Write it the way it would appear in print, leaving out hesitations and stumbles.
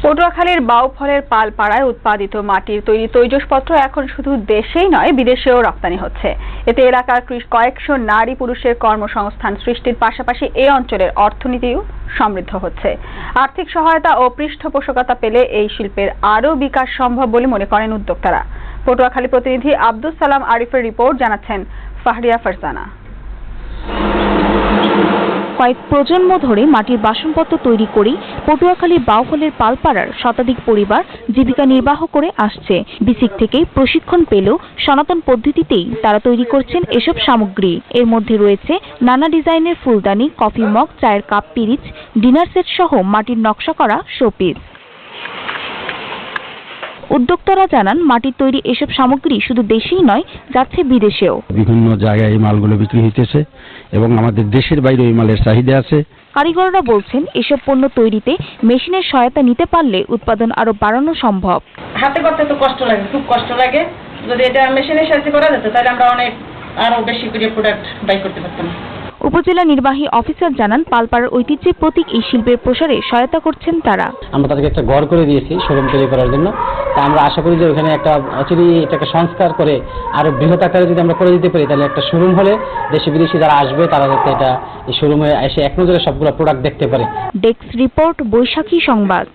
পটুয়াখালীর বাউফলের পালপাড়ায় উৎপাদিত মাটির তৈরি তৈজসপত্র এখন শুধু দেশেই নয় বিদেশেও রপ্তানি হচ্ছে। এতে এলাকার কয়েকশো নারী পুরুষের কর্মসংস্থান সৃষ্টির পাশাপাশি এই অঞ্চলের অর্থনীতিও সমৃদ্ধ হচ্ছে। আর্থিক সহায়তা ও পৃষ্ঠপোষকতা পেলে এই শিল্পের আরও বিকাশ সম্ভব বলে মনে করেন উদ্যোক্তারা। পটুয়াখালী প্রতিনিধি আব্দুস সালাম আরিফের রিপোর্ট, জানাচ্ছেন ফাহরিয়া ফারজানা। কয়েক প্রজন্ম ধরে মাটির বাসনপত্র তৈরি করেই পটুয়াখালীর বাউফলের পালপাড়ার শতাধিক পরিবার জীবিকা নির্বাহ করে আসছে। বিসিক থেকে প্রশিক্ষণ পেলেও সনাতন পদ্ধতিতেই তারা তৈরি করছেন এসব সামগ্রী। এর মধ্যে রয়েছে নানা ডিজাইনের ফুলদানি, কফি মগ, চায়ের কাপ, পিরিচ, ডিনার সেট সহ মাটির নকশা করা শোপিস। উদ্যোক্তারা জানান, মাটির তৈরি এসব সামগ্রী শুধু দেশেই নয়, যাচ্ছে বিদেশেও। বিভিন্ন জায়গায় এই মালগুলো বিক্রি হইতেছে এবং আমাদের দেশের বাইরে এই মালের চাহিদা আছে। কারিগররা বলছেন, এসব পণ্য তৈরিতে মেশিনের সহায়তা নিতে পারলে উৎপাদন আরো বাড়ানো সম্ভব। হাতে করতে তো কষ্ট লাগে, খুব কষ্ট লাগে। যদি এটা মেশিনের সাহায্যে করা যেত তাহলে আমরা আরো বেশি করে প্রোডাক্ট বাই করতে পারতাম। উপজেলা নির্বাহী অফিসার জানান, পালপাড়ার ঐতিহ্যের প্রতীক এই শিল্পের প্রসারে সহায়তা করছেন তারা। আমরা তাদেরকে একটা ঘর করে দিয়েছি শোরুম তৈরি করার জন্য। তা আমরা আশা করি যে ওখানে এটাকে সংস্কার করে আরো বৃহৎ আকারে যদি আমরা করে দিতে পারি, তাহলে একটা শোরুম হলে দেশি বিদেশি যারা আসবে তারা যাতে এটা এই শোরুমে এসে এক নজরে সবগুলো প্রোডাক্ট দেখতে পারে। ডেস্ক রিপোর্ট, বৈশাখী সংবাদ।